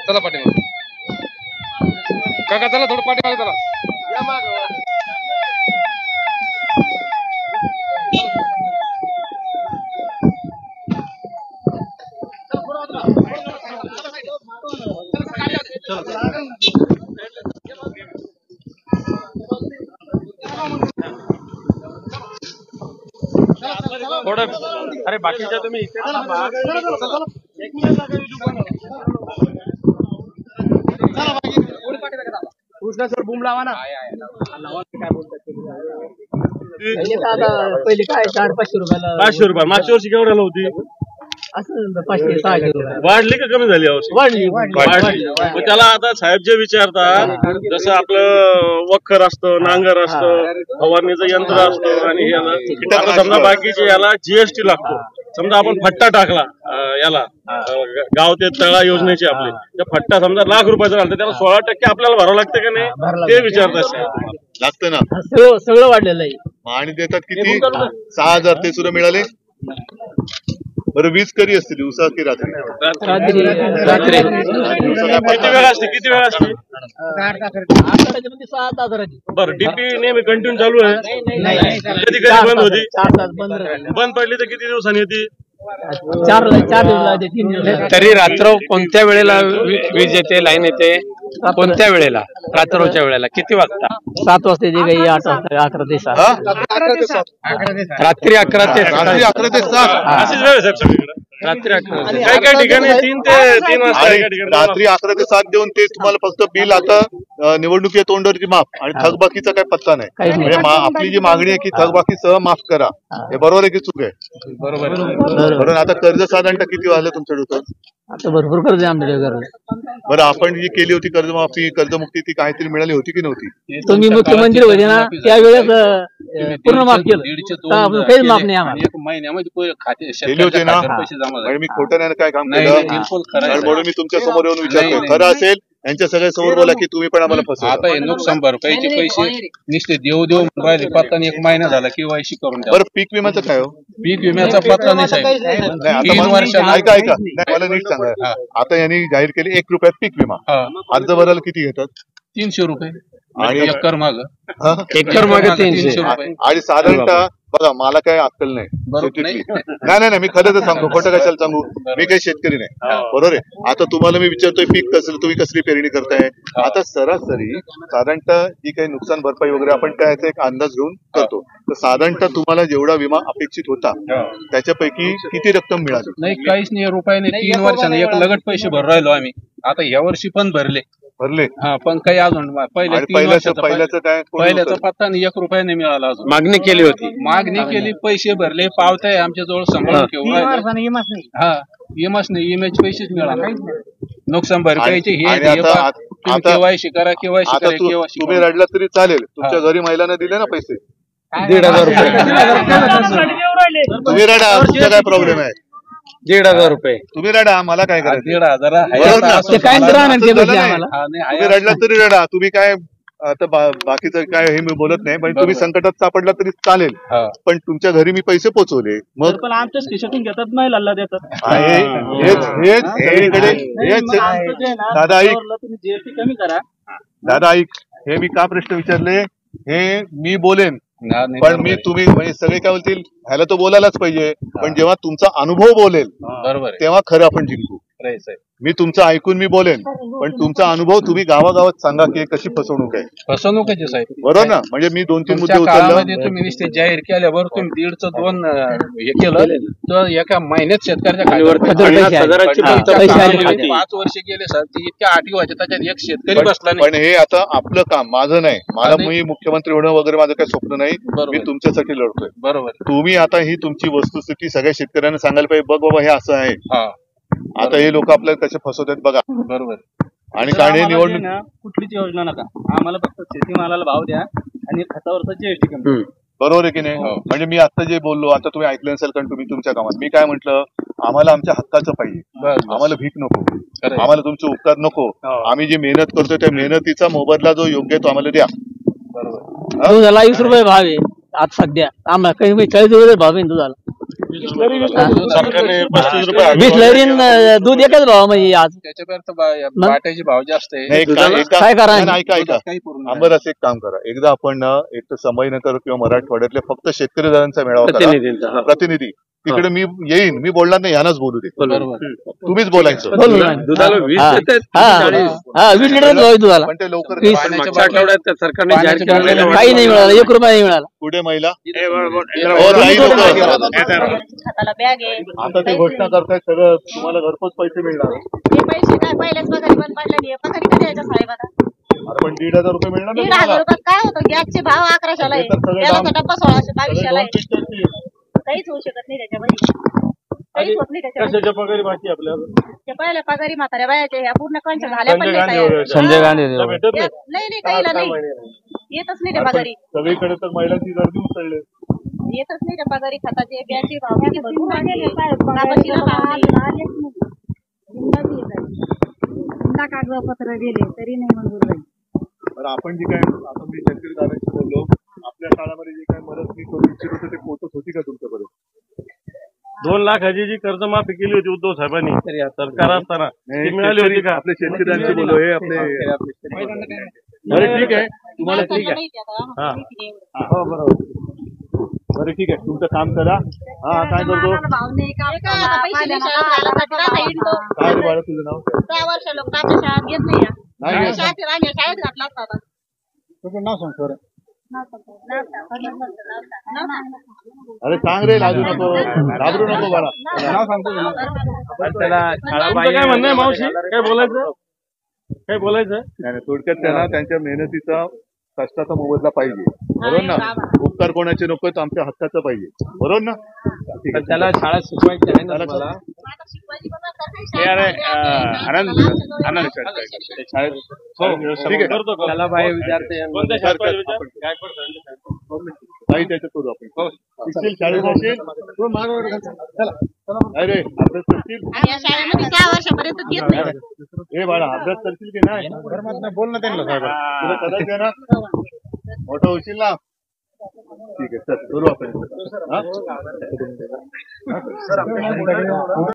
चला पाठीमागे काका, चला थोडं पाठीमागे चला. थोडं अरे बाकीच्या तुम्ही इथे सर बूम लावा ना. पहिले काय 400-500 रुपयाला 500 रुपये मागच्या वर्षी केवढ्याला होती? असं 500-600 रुपये वाढली का कमी झाली यावर्षी? वाढली. मग त्याला आता साहेब जे विचारतात, जसं आपलं वखर असतं, नांगर असतं, फवारणीचं यंत्र असतं आणि आता समजा बाकीचे याला जीएसटी लागतो. समजा आपण फट्टा टाकला याला गाव ते तळा योजनेची आपली, त्या फट्टा समजा ₹1,00,000 झाला तर त्याला 16% आपल्याला भरावं लागतं का नाही ते विचारतात. लागतं ना. सगळं वाढलेलं आहे. आणि देतात किती? 6,000 ते सुद्धा मिळाले. बरं वीज कधी असते, दिवसा की रात्री? रात्री किती वेळ असते? किती वेळ असते? 7,000. बरं डीपी नेहमी कंटिन्यू चालू आहे? कधी कधी बंद होती? 4 तास बंद पडली तर किती दिवसांनी येते? 4 दिवस 3 दिवस. तरी रात्र कोणत्या वेळेला वीज येते, लाईन येते? कोणत्या वेळेला? रात्रीच्या वेळेला किती वाजता? 7 वाजता येते, काही 8 वाजता, 11 ते 7. रात्री 11 ते 7. अशीच वेळ आहे साहेब सगळीकडे. रात्री 11 काही काही ठिकाणी 3 ते 3 वाजता. रात्री 11 ते 7 देऊन ते तुम्हाला फक्त बिल आता निवडणुकीच्या तोंडावरची माफ आणि थकबाकीचा काही पत्ता नाही. म्हणजे आपली जी मागणी आहे की थकबाकीसह माफ करा, हे बरोबर आहे की चूक आहे? बरोबर. आता कर्ज साधारणतः किती वाढलं तुमच्या डोक्यात? आता भरपूर कर्ज आहे आमच्याकडे. बरं आपण जी केली होती कर्जमाफी, कर्जमुक्ती, ती काहीतरी मिळाली होती की नव्हती? तुम्ही मुख्यमंत्री होते ना त्यावेळेस पूर्ण माफ केलं, काहीच माफ नाही आम्हाला. केली होती ना. मी खोटं नाही काय काम केलं म्हणून मी तुमच्या समोर येऊन विचारतोय. खरं असेल यांच्या सगळ्या समोर बोला की तुम्ही पण आम्हाला फसवलं. आता हे नुकसान भरपाईचे पैसे निश्चित देऊ राहिले. पत्ता 1 महिना झाला KYC करून द्या. बरं पीक विम्याचं काय हो? पीक विम्याचा पत्ता नाही साहेब. 3 वर्षाला ऐका नाही मला नीट सांगा. आता यांनी जाहीर केली 1 रुपयात पीक विमा. अर्ज भरायला किती घेतात? 300 रुपये आणि एकर माग. एकर मागे 300 रुपये. आणि साधारणतः बघा मला काही अक्कल नाही शेतीतली. नाही मी खरं तर सांगतो, खोटं कशाला सांगू. मी काही शेतकरी नाही, बरोबर आहे. आता तुम्हाला मी विचारतोय पीक कसं, तुम्ही कसली पेरणी करताय? आता सरासरी साधारणतः जी काही नुकसान भरपाई वगैरे आपण त्याचा एक अंदाज घेऊन करतो, तर साधारणतः तुम्हाला जेवढा विमा अपेक्षित होता त्याच्यापैकी किती रक्कम मिळाली? नाही काहीच नाही, रुपये नाही. 3 वर्षाने एक लगट पैसे भर राहिलो आम्ही. आता या वर्षी पण भरले. पण काही अजून पहिल्याचा पत्ता नाही, 1 रुपया नाही मिळाला अजून. मागणी केली होती, मागणी केली, पैसे भरले, पावत्या आमच्या जवळ सांभाळून ठेवून. हा इमाच नाही, इमेज पैसेच मिळाले. नुकसान भरपाईचे हे KYC करा, KYC करा, KYC. तुम्ही रडला तरी चालेल, तुमच्या घरी महिलांना दिले ना पैसे 1,500 रुपये. तुम्ही रडा, तुमचा काय प्रॉब्लेम आहे? 1,500 रुपये तुम्ही रडा, मला काय करायचं? 1,500 तुम्ही रडला तरी रडा. तुम्ही काय आता बाकीचं काय हे मी बोलत नाही, पण तुम्ही संकटात सापडला तरी चालेल, पण तुमच्या घरी मी पैसे पोहोचवले. मग आमच्याच खिशातून घेतात, महिलांना देतात. दादा ऐक, तुम्ही जीएसटी कमी करा. दादा ऐक, हे मी का प्रश्न विचारले हे मी बोलेन, पण मी तुम्ही म्हणजे सगळे काय बोलतील ह्याला तो बोलायलाच पाहिजे, पण जेव्हा तुमचा अनुभव बोलेल तेव्हा खरं आपण जिंकू. मी तुमचं ऐकून मी बोलेन, पण तुमचा अनुभव तुम्ही गावागावात सांगा की कशी फसवणूक आहे. फसवणुकीचे साहेब, बरोबर ना? म्हणजे मी 2-3 मुद्दे उचलले. तुम्ही निश्चित जाहीर केल्यावर तुम्ही 1.5 चं 2 हे केलं तर एका महिन्यात शेतकऱ्याच्या खात्यावर 5 वर्ष गेले सर, ते इतक्या आठी व्हायचे त्याच्यात एक शेतकरी बसला नाही. पण हे आता आपलं काम, माझं नाही. मला मी मुख्यमंत्री होणं वगैरे माझं काही स्वप्न नाही. मी तुमच्यासाठी लढतोय. बरोबर. तुम्ही आता ही तुमची वस्तुस्थिती सगळ्या शेतकऱ्यांना सांगायला पाहिजे, बघ बाबा हे असं आहे. आता हे लोक आपल्याला कसे फसवतात बघा. बरोबर. आणि कारण हे निवडणूक कुठलीच योजना नका आम्हाला, फक्त शेतीमालाला भाव द्या आणि खतावरचा जीएसटी कमी. बरोबर आहे की नाही? म्हणजे मी आता जे बोललो, आता तुम्ही ऐकलं नसेल कारण तुम्ही तुमच्या कामात. मी काय म्हटलं, आम्हाला आमच्या हक्काचं पाहिजे, आम्हाला भीक नको, आम्हाला तुमचे उपकार नको. आम्ही जी मेहनत करतोय त्या मेहनतीचा मोबदला जो योग्य तो आम्हाला द्या. दुधाला 20 रुपये भाव आहे आज सध्या, आम्हाला काही 40 रुपये भाव आहे दुधाला. सरकारने 35 रुपये बिसलरी दूध एकच भाव म्हणजे आज त्याच्यापर्यंत वाट्याचे भाव जास्त आहे. नाही, काय करा? ऐका काही पूर्ण आंबरस एक काम करा, एकदा आपण ना एक तर संभाजीनगर किंवा मराठवाड्यातले फक्त शेतकरी दारांचा मेळावा करा. प्रतिनिधी तिकडे मी येईन, मी बोलणार नाही, यांनाच बोलू दे. तुम्हीच बोलायचं. दुधाला 20 देतात, 20 लिटर दूध आहे दुधाला. पण ते लवकर मागच्या आठवड्यात सरकारने जाहीर केलेलं काही नाही मिळालं, 1 रुपया नाही मिळाला. पुढे महिला हाताला बॅग आहे. आता ते घोषणा करतायत सगळं तुम्हाला घरपोच पैसे मिळणार. हे पैसे काय पहिल्याच पगारी बंद पडले नाही. पगारी कधी यायच्या साहेबाला? पण 1,500 रुपये मिळणार ना 1,500 तुम्हाला. रुपयात काय होतं? गॅसचे भाव 1100ला आहे, तेलाचा डब्बा 1600-2200ला आहे. काहीच होऊ शकत नाही त्याच्यामध्ये, काहीच होत नाही त्याच्यामध्ये. कशाच्या पगारी बाकी आपल्याला ते पहिल्या पगारी म्हाताऱ्या बायाच्या ह्या पूर्ण कंच झाल्या पण नाही संजय गांधी भेटत नाही. नाही काहीला नाही येतच नाही त्या पगारी, सगळीकडे तर महिलांची गर्दी उसळली. येतच नाही त्या पगारी. खताचे बॅगचे भाव किती भरपूर वाढले. कापसाला भाव नाही. कागदपत्र दिले तरी नाही मंजूर झाली. तर आपण जे काय आता मी शेतकरी दारांशी बोललो, आपल्या काळामध्ये जे काय मदत मी करू इच्छित होतो ते पोहोचत होती का तुमच्यापर्यंत? 2 लाखाची जी कर्जमाफी केली होती उद्धव साहेबांनी सरकार असताना ती मिळाली होती का? आपल्या शेतकऱ्यांशी बोललो, हे आपले बरं ठीक आहे, तुम्हाला ठीक आहे. हो बरोबर, बरं ठीक आहे, तुमचं काम करा. हा काय करतो? काय रे बाळा तुझं नाव? 10 वर्ष लोक आपल्या शाळेत घेत नाही. नाही घेत. शाळेत घातला असता. तुझं नाव सांग खरं. अरे सांग रे, लाजू नको, घाबरू नको बाळा. त्याला तुमचं काय म्हणणं आहे मावशी? काय बोलायचं? नाही, थोडक्यात त्यांना त्यांच्या मेहनतीचा कष्टाचा मोबदला पाहिजे, बरोबर ना? उपकार कोणाचे नको, तर आमच्या हक्काचं पाहिजे, बरोबर ना? ठीक आहे. त्याला शाळा शिकवायची आहे ना मला. त्याला बाहेर विद्यार्थी कोणत्या शाळेत काय काही त्याच्यात करू आपण. शिकशील शाळेत जाशील? नाही रे, अभ्यास करशील? या शाळेमध्ये 6 वर्षापर्यंत घेत नाही. हे बाळा, अभ्यास करशील की नाही? बोल ना त्यांना, तुला करायचं आहे ना, मोठं होशील ना. ठीक आहे, चल करू आपण.